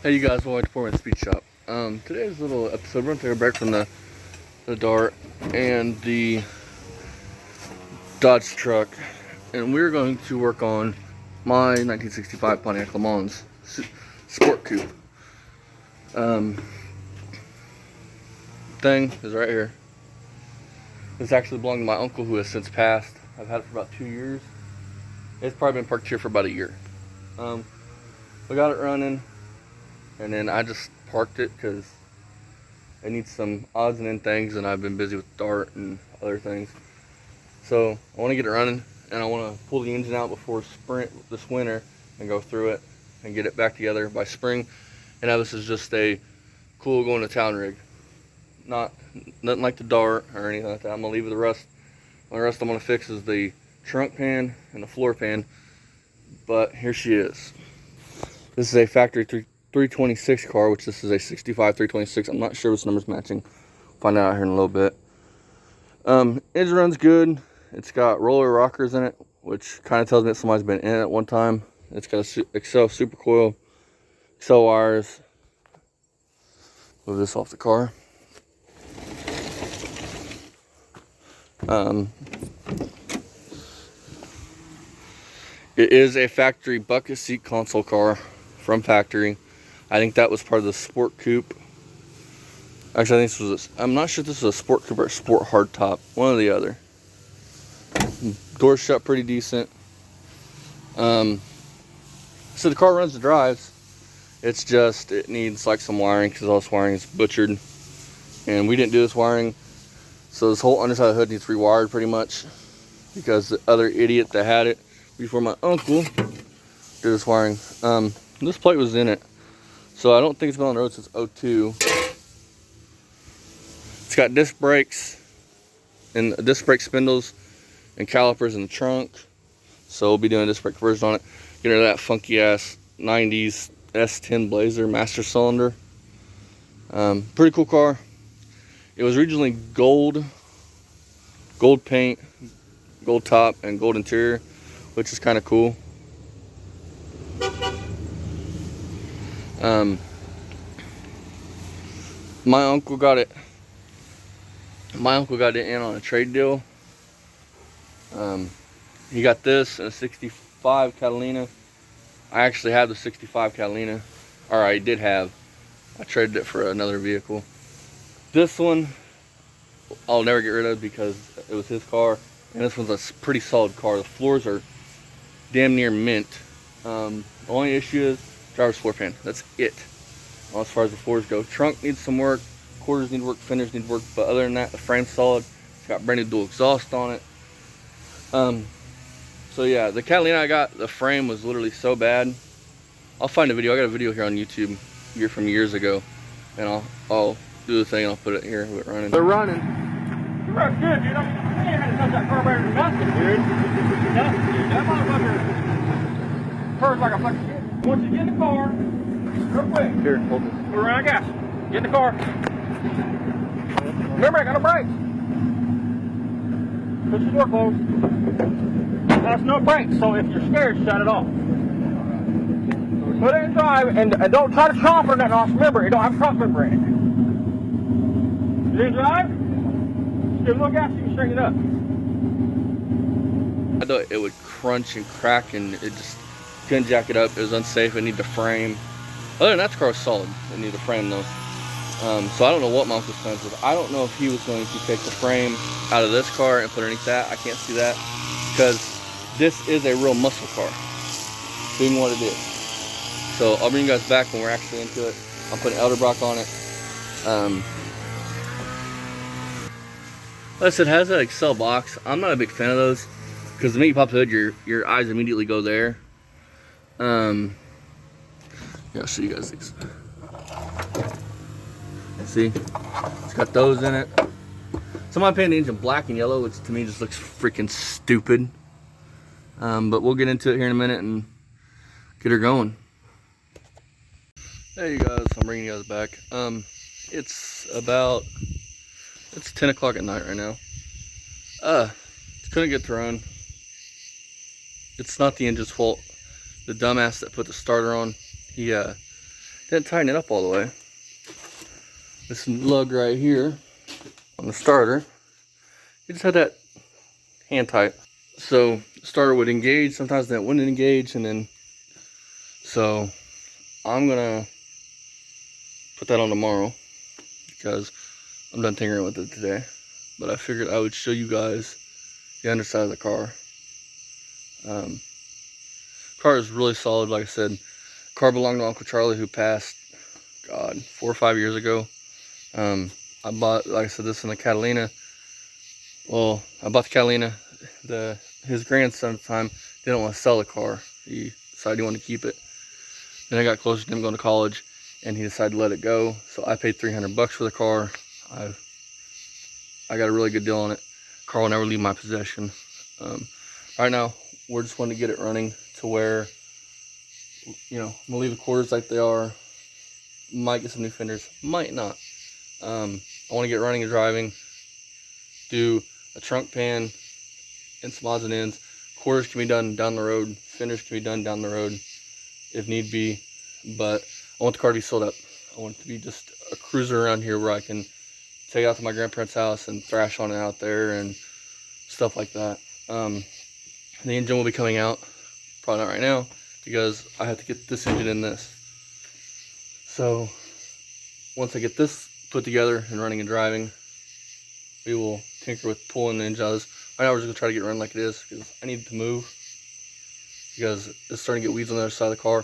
Hey, you guys, welcome to 4 Minute Speed Shop. Today's little episode, we're going to take a break from the Dart and the Dodge truck, and we're going to work on my 1965 Pontiac lemans Sport Coupe. Thing is right here. This actually belonged to my uncle who has since passed. I've had it for about 2 years. It's probably been parked here for about a year. We got it running. And then I just parked it because it needs some odds and end things, and I've been busy with Dart and other things. So I want to get it running, and I want to pull the engine out before sprint this winter and go through it and get it back together by spring. And now this is just a cool going to town rig. Nothing like the Dart or anything like that. I'm gonna leave the rest. The rest I'm gonna fix is the trunk pan and the floor pan. But here she is. This is a factory 326 car, which this is a 65 326. I'm not sure which number's matching. Find out here in a little bit. Engine runs good. It's got roller rockers in it, which kind of tells me that somebody's been in it at one time. It's got a Excel super coil, Excel wires. Move this off the car. It is a factory bucket seat console car from factory. I think that was part of the Sport Coupe. Actually, I think this was I'm not sure if this was a Sport Coupe or a Sport Hardtop. One or the other. Doors shut pretty decent. So the car runs and drives. It's just, it needs like some wiring because all this wiring is butchered. And we didn't do this wiring. So this whole underside of the hood needs rewired pretty much. Because the other idiot that had it before my uncle did this wiring. This plate was in it. So I don't think it's been on the road since 02. It's got disc brakes and disc brake spindles and calipers in the trunk. So we'll be doing a disc brake conversion on it. Get rid of that funky ass 90s S10 Blazer master cylinder. Pretty cool car. It was originally gold paint, gold top, and gold interior, which is kind of cool. My uncle got it in on a trade deal. He got this in a 65 Catalina. I actually have the 65 Catalina, or I did have. I traded it for another vehicle. This one I'll never get rid of because it was his car, and this one's a pretty solid car. The floors are damn near mint. The only issue is driver's floor pan. That's it. As far as the floors go, trunk needs some work, quarters need work, fenders need work, but other than that, the frame's solid. It's got brand new dual exhaust on it. So yeah, the Catalina I got, the frame was literally so bad. I'll find a video. I got a video here on YouTube from years ago, and I'll do the thing and I'll put it here. We're running. They're running. You run good, dude. I ain't had to touch that carburetor or nothing, dude. Nothing, dude. That motherfucker purrs like a fucking kid. Once you get in the car, real quick. Here, hold this. We're around gas. Get in the car. Remember, I got no brakes. Push the door closed. That's no brakes, so if you're scared, shut it off. Put it in drive, and don't try to chomp or nothing off. Remember, it don't have a trunk member in it. Is it in drive? Just give a little gas, you can straighten it up. I thought it would crunch and crack, and it just couldn't jack it up. It was unsafe. It needed the frame. Other than that, the car was solid. It needed the frame though. So I don't know what my uncle's plans was. I don't know if he was going to take the frame out of this car and put underneath that. I can't see that because this is a real muscle car, being what it is. So I'll bring you guys back when we're actually into it. I'll put an Elderbrock on it. Like I said, it has that Excel box. I'm not a big fan of those because the minute you pop the hood, your eyes immediately go there. Yeah, I'll show you guys these. See, it's got those in it. Somebody painted the engine black and yellow, which to me just looks freaking stupid. But we'll get into it here in a minute and get her going. Hey you guys, I'm bringing you guys back. It's 10 o'clock at night right now. Couldn't get to run. It's not the engine's fault. The dumbass that put the starter on, he didn't didn't tighten it up all the way. This lug right here on the starter, it just had that hand tight. So the starter would engage, sometimes that wouldn't engage, and then so I'm gonna put that on tomorrow because I'm done tinkering with it today. But I figured I would show you guys the underside of the car. Car is really solid. Like I said, car belonged to Uncle Charlie, who passed, God, 4 or 5 years ago. I bought, like I said, this in the Catalina. Well, I bought the Catalina. His grandson at the time didn't want to sell the car. He decided he wanted to keep it. Then I got closer to him going to college, and he decided to let it go. So I paid $300 for the car. I got a really good deal on it. Car will never leave my possession. Right now, we're just wanting to get it running to where, you know, I'm gonna leave the quarters like they are. Might get some new fenders, might not. I want to get running and driving. Do a trunk pan and some odds and ends. Quarters can be done down the road. Fenders can be done down the road if need be. But I want the car to be sold up. I want it to be just a cruiser around here where I can take it out to my grandparents' house and thrash on it out there and stuff like that. The engine will be coming out, probably not right now, because I have to get this engine in this. So once I get this put together and running and driving, we will tinker with pulling the engine out of this. Right now we're just gonna try to get it running like it is, because I need to move, because it's starting to get weeds on the other side of the car,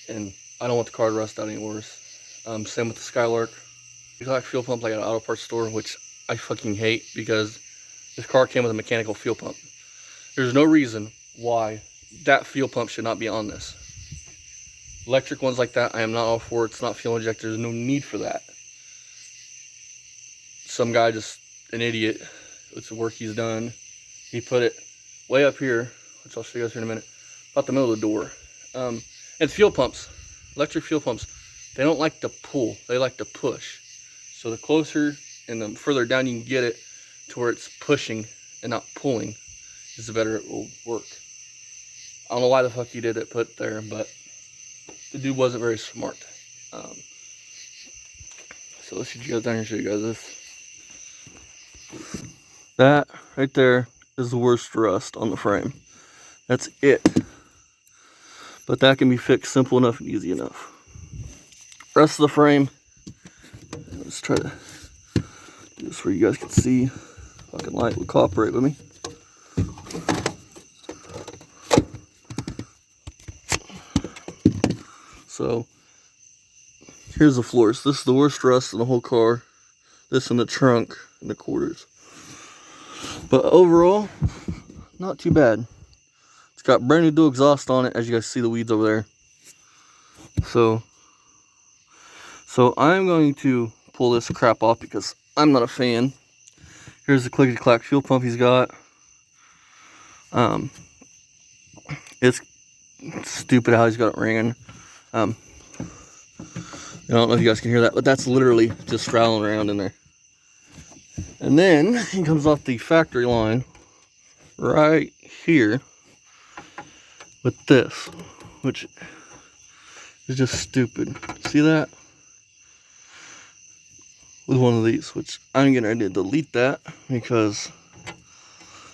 and I don't want the car to rust out any worse. Same with the Skylark. We got fuel pump like at an auto parts store, which I fucking hate, because this car came with a mechanical fuel pump. There's no reason why that fuel pump should not be on this. Electric ones like that, I am not all for. It's not fuel injector. There's no need for that. Some guy, just an idiot, it's the work he's done. He put it way up here, which I'll show you guys here in a minute, about the middle of the door. And fuel pumps, electric fuel pumps, they don't like to pull. They like to push. So the closer and the further down you can get it to where it's pushing and not pulling, is the better it will work. I don't know why the fuck he did it put there, but the dude wasn't very smart. So let's get you guys down here and show you guys this. That right there is the worst rust on the frame. That's it. But that can be fixed simple enough and easy enough. Rest of the frame, let's try to do this where you guys can see. Fucking light will cooperate with me. So here's the floors. This is the worst rust in the whole car. This in the trunk and the quarters. But overall, not too bad. It's got brand new dual exhaust on it, as you guys see the weeds over there. So I'm going to pull this crap off because I'm not a fan. Here's the clickety-clack fuel pump he's got. It's stupid how he's got it ringing. I don't know if you guys can hear that, but that's literally just rattling around in there. And then he comes off the factory line right here with this, which is just stupid. See that? With one of these, which I'm getting ready to delete that because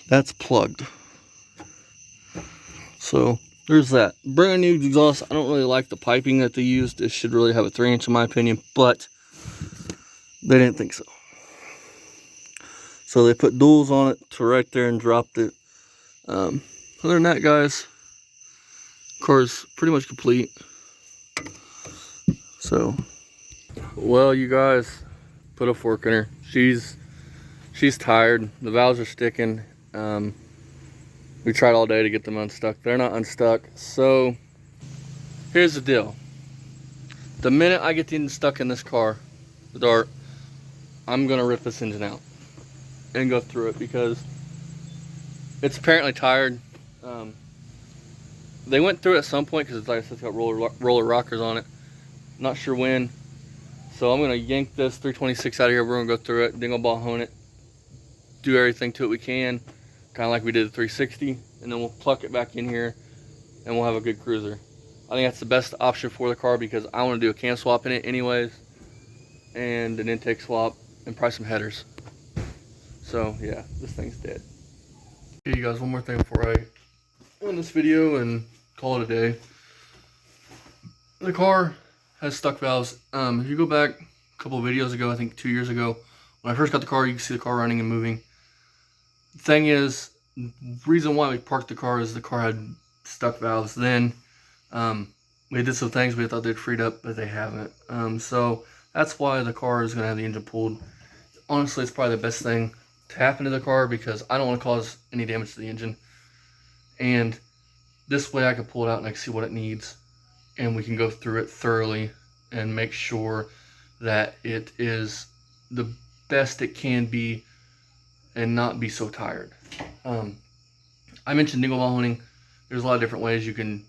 that's plugged. So there's that. Brand new exhaust. I don't really like the piping that they used. It should really have a 3-inch in my opinion, but they didn't think so. So they put duals on it to right there and dropped it. Other than that, guys, car's pretty much complete. So, well, you guys, put a fork in her. She's tired. The valves are sticking. We tried all day to get them unstuck. They're not unstuck. So here's the deal. The minute I get the engine stuck in this car, the Dart, I'm gonna rip this engine out and go through it because it's apparently tired. They went through it at some point because, like I said, it's got roller rockers on it. Not sure when. So I'm gonna yank this 326 out of here. We're gonna go through it, dingle ball hone it, do everything to it we can, kind of like we did the 360, and then we'll pluck it back in here, and we'll have a good cruiser. I think that's the best option for the car because I want to do a cam swap in it anyways, and an intake swap, and probably some headers. So yeah, this thing's dead. Okay, you guys, one more thing before I end this video and call it a day. The car has stuck valves. If you go back a couple of videos ago, I think 2 years ago, when I first got the car, you can see the car running and moving. The thing is, the reason why we parked the car is the car had stuck valves. Then we did some things we thought they'd freed up, but they haven't. So that's why the car is going to have the engine pulled. Honestly, it's probably the best thing to happen to the car because I don't want to cause any damage to the engine. And this way I can pull it out and I can see what it needs, and we can go through it thoroughly and make sure that it is the best it can be and not be so tired. I mentioned dingle ball honing. There's a lot of different ways you can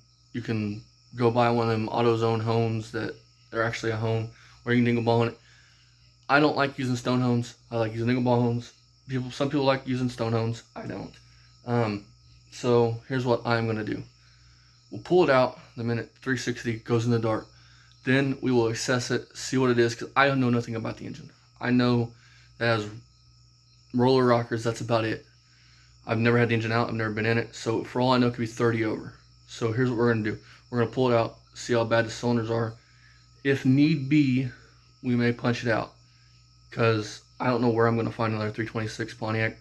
go buy one of them AutoZone hones that they're actually a hone where you can dingle ball hone it. I don't like using stone hones. I like using dingle ball hones. Some people like using stone hones. I don't. So here's what I'm gonna do. We'll pull it out the minute 360 goes in the dark. Then we will assess it, see what it is, because I know nothing about the engine. I know it has roller rockers, that's about it. I've never had the engine out, I've never been in it, so for all I know it could be 30 over. So here's what we're gonna do. We're gonna pull it out, see how bad the cylinders are. If need be, we may punch it out, because I don't know where I'm gonna find another 326 Pontiac.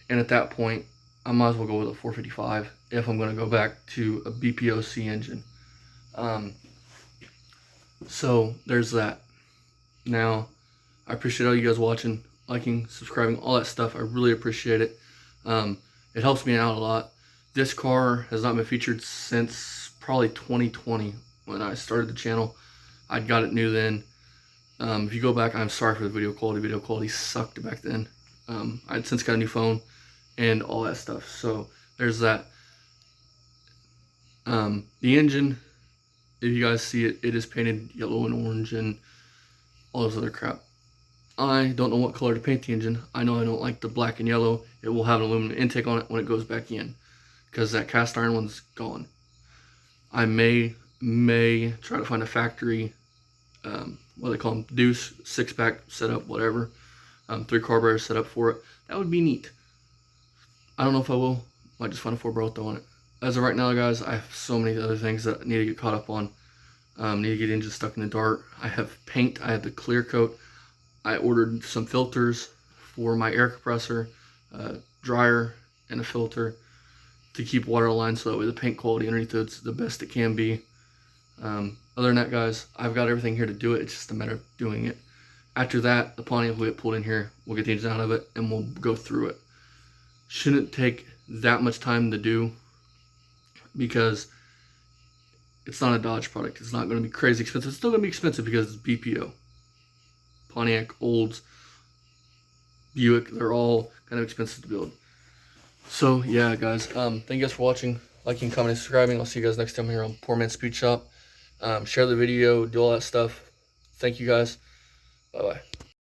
And at that point, I might as well go with a 455 if I'm gonna go back to a BPOC engine. So there's that. Now, I appreciate all you guys watching, liking, subscribing, all that stuff. I really appreciate it. It helps me out a lot. This car has not been featured since probably 2020 when I started the channel. I got it new then. If you go back, I'm sorry for the video quality. Video quality sucked back then. I'd since got a new phone and all that stuff. So there's that. The engine, if you guys see it, it is painted yellow and orange and all this other crap. I don't know what color to paint the engine. I know I don't like the black and yellow. It will have an aluminum intake on it when it goes back in, because that cast iron one's gone. I may try to find a factory, what do they call them, deuce, 6-pack setup, whatever, 3 carburetors set up for it. That would be neat. I don't know if I will. Might just find a 4-barrel throw on it. As of right now, guys, I have so many other things that I need to get caught up on. Need to get engine stuck in the dark. I have paint. I have the clear coat. I ordered some filters for my air compressor, dryer, and a filter to keep water aligned so that way the paint quality underneath it's the best it can be. Other than that, guys, I've got everything here to do it. It's just a matter of doing it. After that, the Pontiac will get pulled in here. We'll get the engine out of it, and we'll go through it. Shouldn't take that much time to do because it's not a Dodge product. It's not going to be crazy expensive. It's still going to be expensive because it's BPO. Pontiac, Olds, Buick, they're all kind of expensive to build. So yeah, guys, thank you guys for watching, liking, commenting, subscribing. I'll see you guys next time here on Poor Man's Speed Shop. Share the video, do all that stuff. Thank you guys. Bye bye.